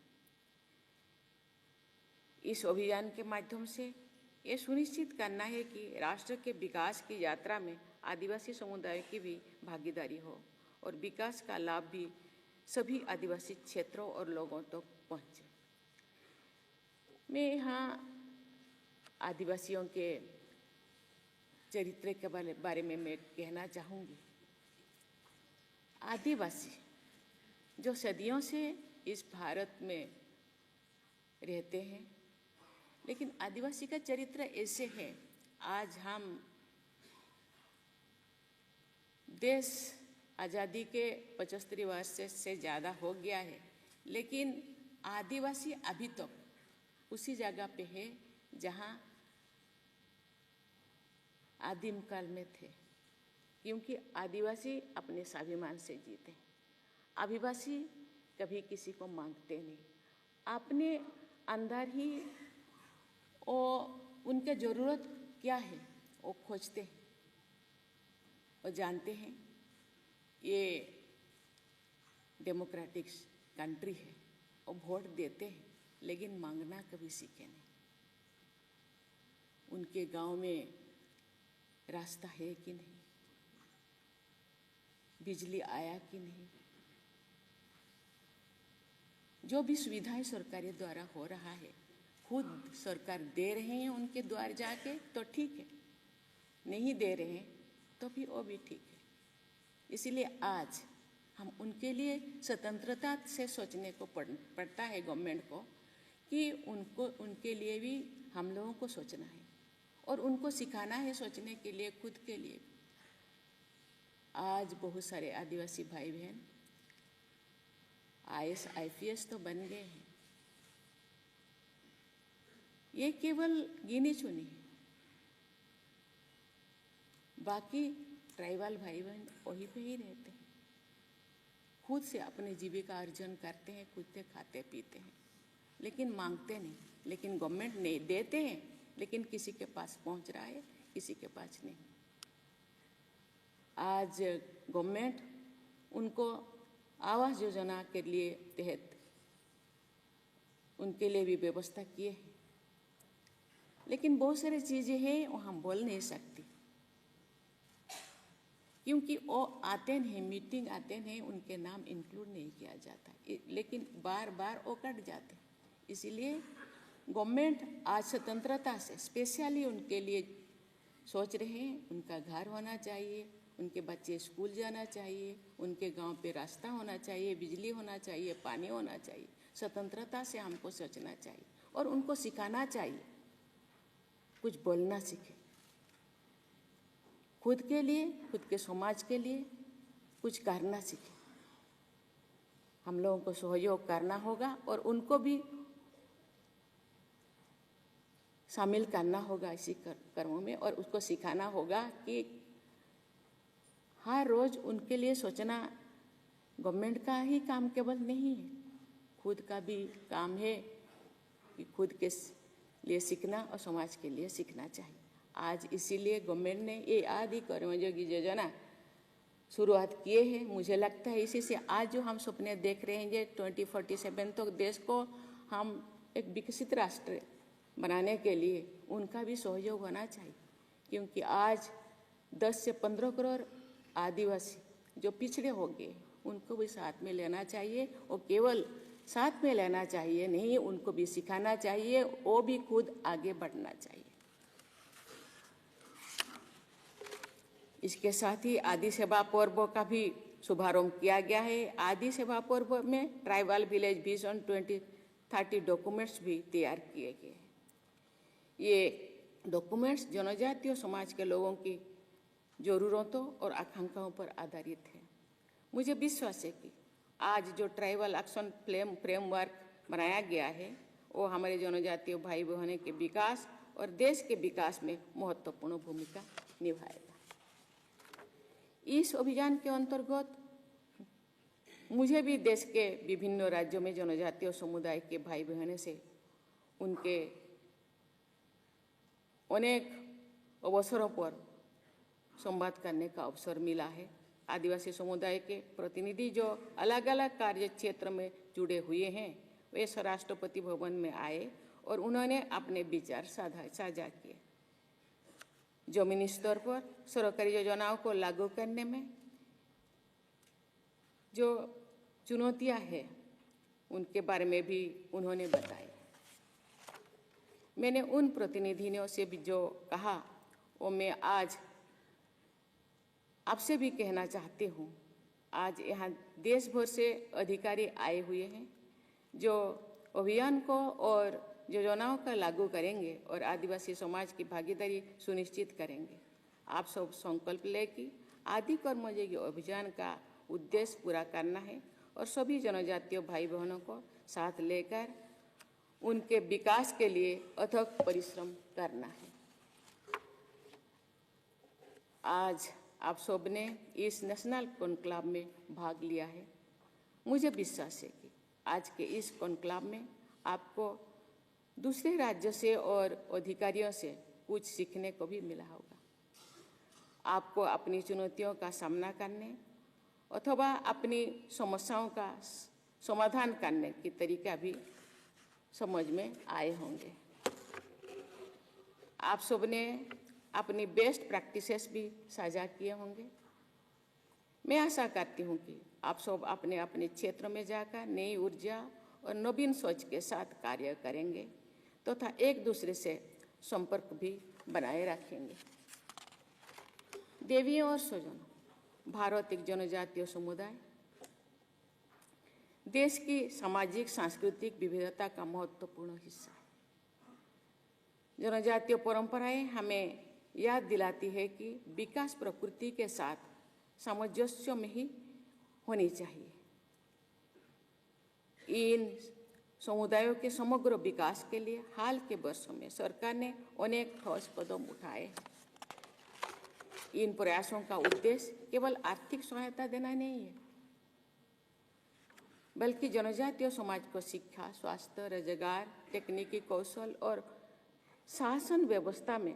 इस अभियान के माध्यम से ये सुनिश्चित करना है कि राष्ट्र के विकास की यात्रा में आदिवासी समुदाय की भी भागीदारी हो और विकास का लाभ भी सभी आदिवासी क्षेत्रों और लोगों तक पहुंचे। मैं यहाँ आदिवासियों के चरित्र के बारे में मैं कहना चाहूँगी। आदिवासी जो सदियों से इस भारत में रहते हैं, लेकिन आदिवासी का चरित्र ऐसे है, आज हम देश आज़ादी के 75 वर्ष से ज़्यादा हो गया है, लेकिन आदिवासी अभी तक उसी जगह पे है जहाँ आदिम काल में थे, क्योंकि आदिवासी अपने स्वाभिमान से जीते हैं। आदिवासी कभी किसी को मांगते नहीं, अपने अंदर ही वो उनके ज़रूरत क्या है वो खोजते हैं और जानते हैं ये डेमोक्रेटिक कंट्री है, वो वोट देते हैं लेकिन मांगना कभी सीखे नहीं। उनके गांव में रास्ता है कि नहीं, बिजली आया कि नहीं, जो भी सुविधाएं सरकार द्वारा हो रहा है खुद सरकार दे रहे हैं उनके द्वार जाके तो ठीक है, नहीं दे रहे हैं तो भी वो भी ठीक है। इसीलिए आज हम उनके लिए स्वतंत्रता से सोचने को पड़ता है गवर्नमेंट को कि उनको उनके लिए भी हम लोगों को सोचना है और उनको सिखाना है सोचने के लिए, खुद के लिए। आज बहुत सारे आदिवासी भाई बहन IAS IPS तो बन गए हैं। ये केवल गिने चुने हैं, बाकी ट्राइबल भाई बहन वहीं पे ही रहते हैं, खुद से अपने जीविका अर्जन करते हैं, खुद से खाते पीते हैं, लेकिन मांगते नहीं। लेकिन गवर्नमेंट नहीं देते हैं, लेकिन किसी के पास पहुंच रहा है, किसी के पास नहीं। आज गवर्नमेंट उनको आवास योजना के लिए तहत उनके लिए भी व्यवस्था किए हैं, लेकिन बहुत सारी चीज़ें हैं वो हम बोल नहीं सकते, क्योंकि वो आते नहीं, मीटिंग आते नहीं, उनके नाम इंक्लूड नहीं किया जाता, लेकिन बार बार वो कट जाते। इसीलिए गवर्नमेंट आज स्वतंत्रता से स्पेशली उनके लिए सोच रहे हैं। उनका घर होना चाहिए, उनके बच्चे स्कूल जाना चाहिए, उनके गांव पे रास्ता होना चाहिए, बिजली होना चाहिए, पानी होना चाहिए। स्वतंत्रता से हमको सोचना चाहिए और उनको सिखाना चाहिए, कुछ बोलना सीखे, खुद के लिए, खुद के समाज के लिए कुछ करना सीखे। हम लोगों को सहयोग करना होगा और उनको भी शामिल करना होगा इसी कर्मों में, और उसको सिखाना होगा कि हर रोज़ उनके लिए सोचना गवर्नमेंट का ही काम केवल नहीं है, खुद का भी काम है कि खुद के लिए सीखना और समाज के लिए सीखना चाहिए। आज इसीलिए गवर्नमेंट ने ये आदि कर्मयोगी योजना शुरुआत किए हैं। मुझे लगता है इसी से आज जो हम सपने देख रहे हैं ये 2047 तक देश को हम एक विकसित राष्ट्र बनाने के लिए उनका भी सहयोग होना चाहिए, क्योंकि आज 10 से 15 करोड़ आदिवासी जो पिछड़े हो गए उनको भी साथ में लेना चाहिए, और केवल साथ में लेना चाहिए नहीं, उनको भी सिखाना चाहिए, वो भी खुद आगे बढ़ना चाहिए। इसके साथ ही आदि सेवा पर्व का भी शुभारंभ किया गया है। आदि सेवा पर्व में ट्राइबल विलेज विजन 2030 डॉक्यूमेंट्स भी तैयार किए गए हैं। ये डॉक्यूमेंट्स जनजातीय समाज के लोगों की ज़रूरतों और आकांक्षाओं पर आधारित है। मुझे विश्वास है कि आज जो ट्राइबल एक्शन फ्रेमवर्क बनाया गया है वो हमारे जनजातीय भाई बहनों के विकास और देश के विकास में महत्वपूर्ण भूमिका निभाएगा। इस अभियान के अंतर्गत मुझे भी देश के विभिन्न राज्यों में जनजातीय समुदाय के भाई बहनों से उनके अनेक अवसरों पर संवाद करने का अवसर मिला है। आदिवासी समुदाय के प्रतिनिधि जो अलग अलग कार्य क्षेत्र में जुड़े हुए हैं वे राष्ट्रपति भवन में आए और उन्होंने अपने विचार साझा किए। जमीनी स्तर पर सरकारी योजनाओं को लागू करने में जो चुनौतियां हैं उनके बारे में भी उन्होंने बताया। मैंने उन प्रतिनिधियों से भी जो कहा वो मैं आज आपसे भी कहना चाहती हूँ। आज यहाँ देश भर से अधिकारी आए हुए हैं जो अभियान को और योजनाओं का लागू करेंगे और आदिवासी समाज की भागीदारी सुनिश्चित करेंगे। आप सब संकल्प लें कि आदि कर्मयोगी अभियान का उद्देश्य पूरा करना है और सभी जनजातीय भाई बहनों को साथ लेकर उनके विकास के लिए अथक परिश्रम करना है। आज आप सब ने इस नेशनल कॉन्क्लेव में भाग लिया है। मुझे विश्वास है कि आज के इस कॉन्क्लेव में आपको दूसरे राज्यों से और अधिकारियों से कुछ सीखने को भी मिला होगा। आपको अपनी चुनौतियों का सामना करने अथवा अपनी समस्याओं का समाधान करने की तरीका भी समझ में आए होंगे। आप सबने अपनी बेस्ट प्रैक्टिसेस भी साझा किए होंगे। मैं आशा करती हूँ कि आप सब अपने अपने क्षेत्र में जाकर नई ऊर्जा और नवीन सोच के साथ कार्य करेंगे तथा एक दूसरे से संपर्क भी बनाए रखेंगे। देवियों और स्वजनों, भारत एक जनजातीय समुदाय देश की सामाजिक सांस्कृतिक विविधता का महत्वपूर्ण हिस्सा है। जनजातीय परंपराएं हमें याद दिलाती है कि विकास प्रकृति के साथ सामंजस्य में ही होनी चाहिए। इन समुदायों के समग्र विकास के लिए हाल के वर्षों में सरकार ने अनेक ठोस कदम उठाए। इन प्रयासों का उद्देश्य केवल आर्थिक सहायता देना नहीं है, बल्कि जनजातीय समाज को शिक्षा, स्वास्थ्य, रोजगार, तकनीकी कौशल और शासन व्यवस्था में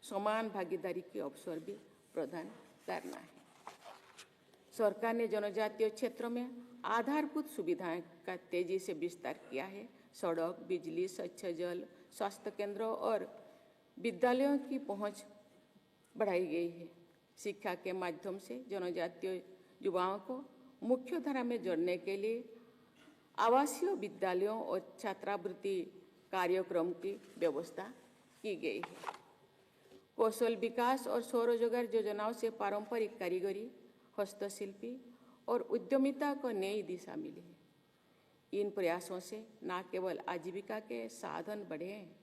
समान भागीदारी के अवसर भी प्रदान करना है। सरकार ने जनजातीय क्षेत्रों में आधारभूत सुविधाएं का तेजी से विस्तार किया है। सड़क, बिजली, स्वच्छ जल, स्वास्थ्य केंद्रों और विद्यालयों की पहुंच बढ़ाई गई है। शिक्षा के माध्यम से जनजातीय युवाओं को मुख्यधारा में जोड़ने के लिए आवासीय विद्यालयों और छात्रवृत्ति कार्यक्रम की व्यवस्था की गई है। कौशल विकास और स्वरोजगार योजनाओं से पारंपरिक कारीगरी, हस्तशिल्पी और उद्यमिता को नई दिशा मिली है। इन प्रयासों से न केवल आजीविका के साधन बढ़े हैं,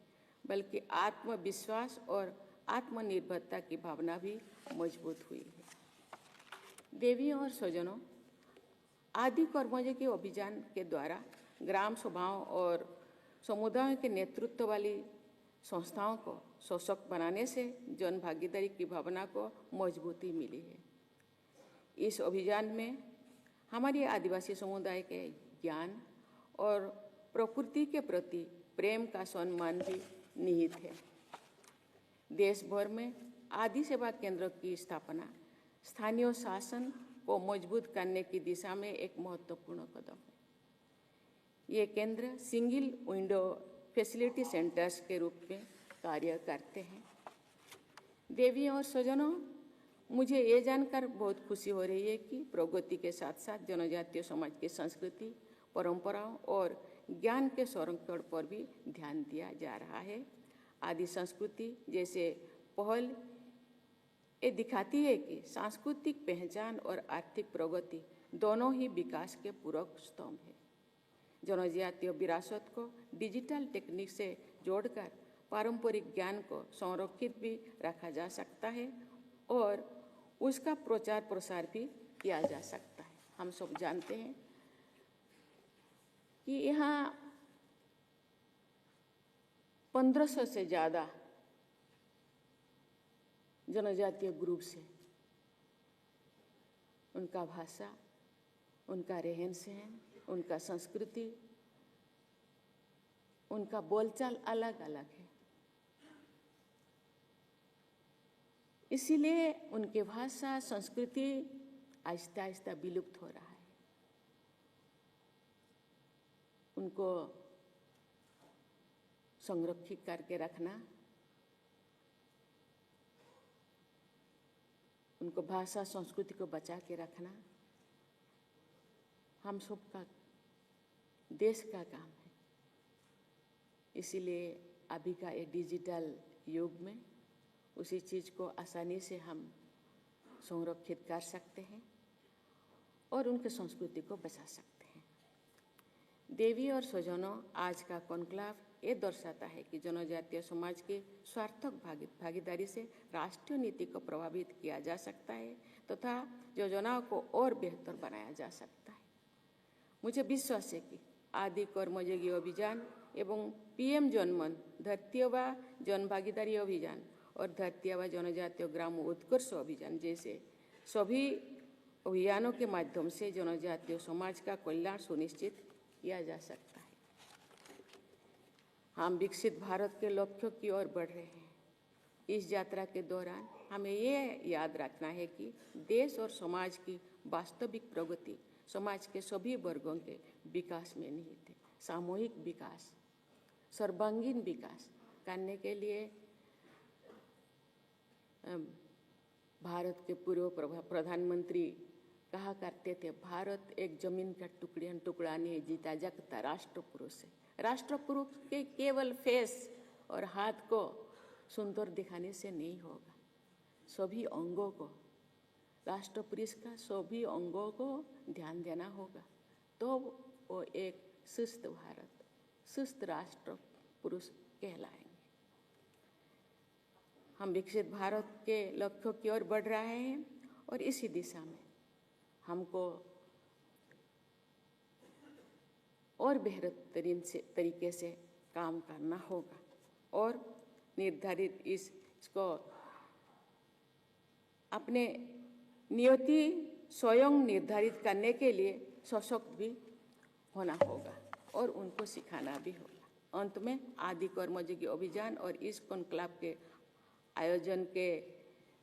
बल्कि आत्मविश्वास और आत्मनिर्भरता की भावना भी मजबूत हुई है। देवियों और स्वजनों, आदि कर्मयोगी अभियान के द्वारा ग्राम सभाओं और समुदायों के नेतृत्व वाली संस्थाओं को सशक्त बनाने से जन भागीदारी की भावना को मजबूती मिली है। इस अभियान में हमारे आदिवासी समुदाय के ज्ञान और प्रकृति के प्रति प्रेम का सम्मान भी निहित है। देश भर में आदि सेवा केंद्र की स्थापना स्थानीय शासन को मजबूत करने की दिशा में एक महत्वपूर्ण कदम है। ये केंद्र सिंगल विंडो फैसिलिटी सेंटर्स के रूप में कार्य करते हैं। देवियों और स्वजनों, मुझे ये जानकर बहुत खुशी हो रही है कि प्रगति के साथ साथ जनजातीय समाज की संस्कृति, परंपराओं और ज्ञान के संरक्षण पर भी ध्यान दिया जा रहा है। आदि संस्कृति जैसे पहल ये दिखाती है कि सांस्कृतिक पहचान और आर्थिक प्रगति दोनों ही विकास के पूरक स्तंभ है। जनजातीय विरासत को डिजिटल टेक्निक से जोड़कर पारंपरिक ज्ञान को संरक्षित भी रखा जा सकता है और उसका प्रचार प्रसार भी किया जा सकता है। हम सब जानते हैं कि यहाँ 1500 से ज़्यादा जनजातीय ग्रुप से उनका भाषा, उनका रहन सहन, उनका संस्कृति, उनका बोलचाल अलग अलग है। इसीलिए उनके भाषा, संस्कृति आहिस्ता आहिस्ता विलुप्त हो रहा है। उनको संरक्षित करके रखना, उनको भाषा संस्कृति को बचा के रखना हम सबका देश का काम है। इसीलिए अभी का ये डिजिटल युग में उसी चीज़ को आसानी से हम संरक्षित कर सकते हैं और उनके संस्कृति को बचा सकते हैं। देवी और स्वजनों, आज का कॉन्क्लेव ये दर्शाता है कि जनजातीय समाज की सार्थक भागीदारी से राष्ट्रीय नीति को प्रभावित किया जा सकता है तथा योजनाओं को और बेहतर बनाया जा सकता है। मुझे विश्वास है कि आदि कर्मयोगी अभियान एवं पीएम जनमन, धरती व जन भागीदारी अभियान और धरती व जनजातीय ग्राम उत्कर्ष अभियान जैसे सभी अभियानों के माध्यम से जनजातीय समाज का कल्याण सुनिश्चित किया जा सकता है। हम विकसित भारत के लक्ष्यों की ओर बढ़ रहे हैं। इस यात्रा के दौरान हमें ये याद रखना है कि देश और समाज की वास्तविक प्रगति समाज के सभी वर्गों के विकास में निहित है। सामूहिक विकास, सर्वांगीण विकास करने के लिए भारत के पूर्व प्रधानमंत्री कहा करते थे, भारत एक जमीन का टुकड़ा नहीं जीता जागता राष्ट्र पुरुष है। राष्ट्र पुरुष के केवल फेस और हाथ को सुंदर दिखाने से नहीं होगा, सभी अंगों को, राष्ट्र पुरुष का सभी अंगों को ध्यान देना होगा, तो वो एक सुस्त भारत, सुस्त राष्ट्र पुरुष कहलाएंगे। हम विकसित भारत के लक्ष्यों की ओर बढ़ रहे हैं और इसी दिशा में हमको और बेहतरीन तरीके से काम करना होगा और निर्धारित इसको अपने नियति स्वयं निर्धारित करने के लिए सशक्त भी होना होगा और उनको सिखाना भी होगा। अंत में आदि कर्मयोगी अभियान और इस कॉन्क्लेव के आयोजन के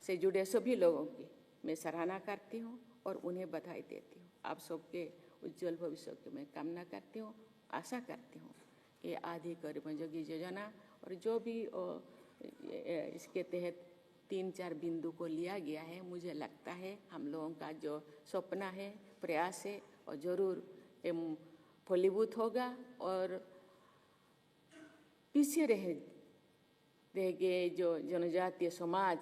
से जुड़े सभी लोगों की मैं सराहना करती हूँ और उन्हें बधाई देती हूँ। आप सबके उज्जवल भविष्य की मैं कामना करती हूँ। आशा करती हूँ कि आदि कर्मयोगी योजना और जो भी इसके तहत 3-4 बिंदु को लिया गया है, मुझे लगता है हम लोगों का जो सपना है, प्रयास है और ज़रूर फलीभूत होगा और पीछे रह गए जो जनजातीय समाज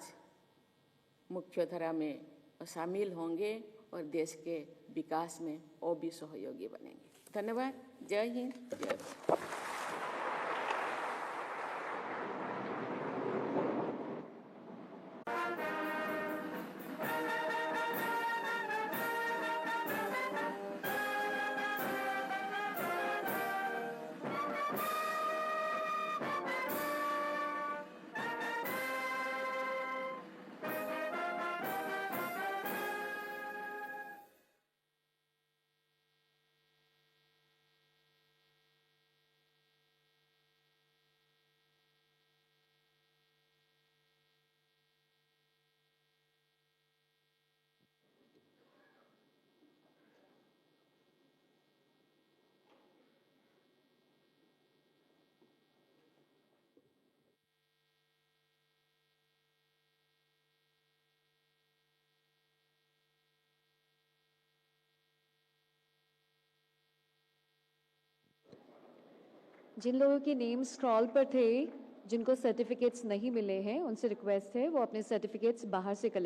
मुख्यधारा में शामिल होंगे और देश के विकास में और भी सहयोगी बनेंगे। धन्यवाद। जय हिंद, जय भारत। जिन लोगों के नेम स्क्रॉल पर थे, जिनको सर्टिफिकेट्स नहीं मिले हैं, उनसे रिक्वेस्ट है वो अपने सर्टिफिकेट्स बाहर से कलेक्ट